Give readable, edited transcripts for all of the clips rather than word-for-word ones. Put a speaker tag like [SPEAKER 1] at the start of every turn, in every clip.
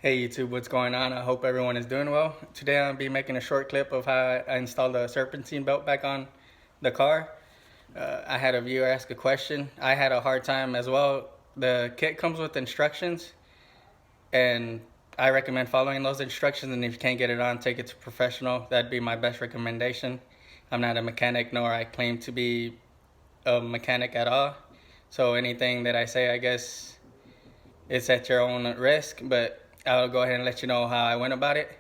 [SPEAKER 1] Hey YouTube, what's going on? I hope everyone is doing well. Today I'll be making a short clip of how I installed the Serpentine belt back on the car. I had a viewer ask a question. I had a hard time as well. The kit comes with instructions, and I recommend following those instructions, and if you can't get it on, take it to professional. That'd be my best recommendation. I'm not a mechanic, nor I claim to be a mechanic at all. So anything that I say, I guess it's at your own risk, but I'll go ahead and let you know how I went about it.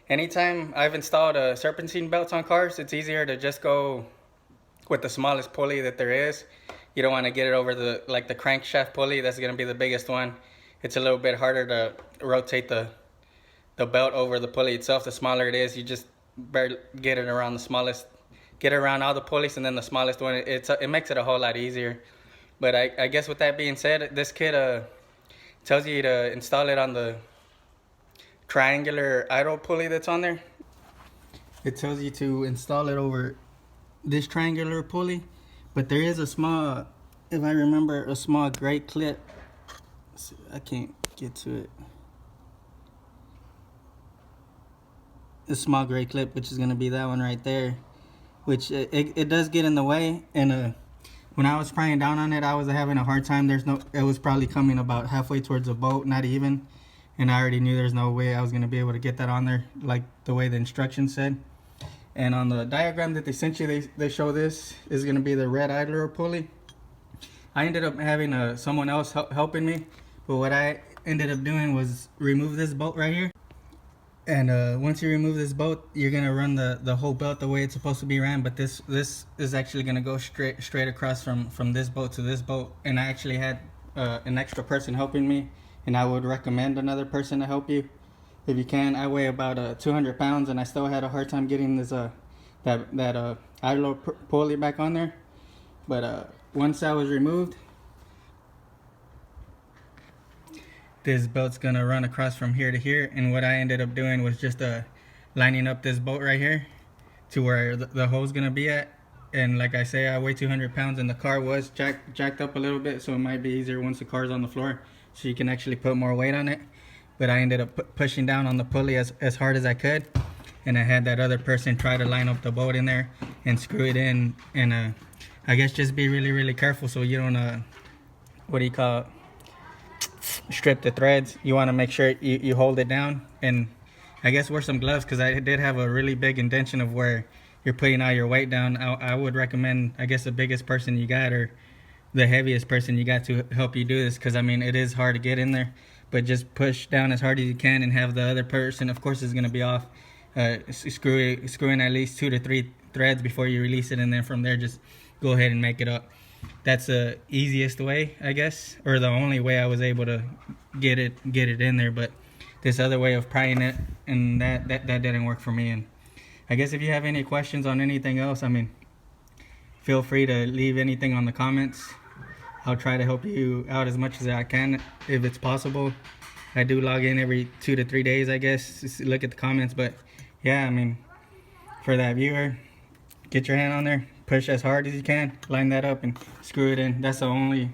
[SPEAKER 1] Anytime I've installed a serpentine belt on cars, it's easier to just go with the smallest pulley that there is. You don't want to get it over the crankshaft pulley. That's going to be the biggest one. It's a little bit harder to rotate the belt over the pulley itself. The smaller it is, you just barely get it around the smallest, get it around all the pulleys, and then the smallest one. It makes it a whole lot easier. But I guess with that being said, this kit tells you to install it on the triangular idle pulley that's on there. It tells you to install it over this triangular pulley, but there is a small, if I remember, a small gray clip. I can't get to it. A small gray clip, which is going to be that one right there, which it does get in the way. And when I was prying down on it, I was having a hard time. It was probably coming about halfway towards the boat, not even. And I already knew there's no way I was going to be able to get that on there like the way the instructions said. And on the diagram that they sent you, they show this is going to be the red idler pulley. I ended up having someone else helping me, but what I ended up doing was remove this bolt right here. And once you remove this bolt, you're going to run the whole belt the way it's supposed to be ran, but this is actually going to go straight across from this bolt to this bolt. And I actually had an extra person helping me, and I would recommend another person to help you if you can. I weigh about 200 pounds, and I still had a hard time getting this that idler pulley back on there. But once that was removed, this belt's gonna run across from here to here, and what I ended up doing was just lining up this bolt right here to where the hole's gonna be at. And like I say, I weigh 200 pounds, and the car was jacked up a little bit, so it might be easier once the car's on the floor, so you can actually put more weight on it. But I ended up pushing down on the pulley as hard as I could, and I had that other person try to line up the bolt in there and screw it in. And I guess just be really careful so you don't what do you call it, strip the threads. You want to make sure you hold it down, and I guess wear some gloves, because I did have a really big indentation of where you're putting all your weight down. I would recommend, I guess, the biggest person you got or the heaviest person you got to help you do this, because I mean it is hard to get in there. But just push down as hard as you can, and have the other person, of course, is going to be off, screw in at least 2 to 3 threads before you release it, and then from there just go ahead and make it up. That's the easiest way, I guess, or the only way I was able to get it in there. But this other way of prying it, and that didn't work for me. And I guess if you have any questions on anything else, I mean, feel free to leave anything on the comments. I'll try to help you out as much as I can if it's possible. I do log in every 2 to 3 days, I guess, just look at the comments. But yeah, I mean, for that viewer, get your hand on there, push as hard as you can, line that up, and screw it in. That's the only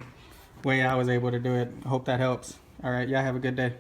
[SPEAKER 1] way I was able to do it. I hope that helps. All right, y'all have a good day.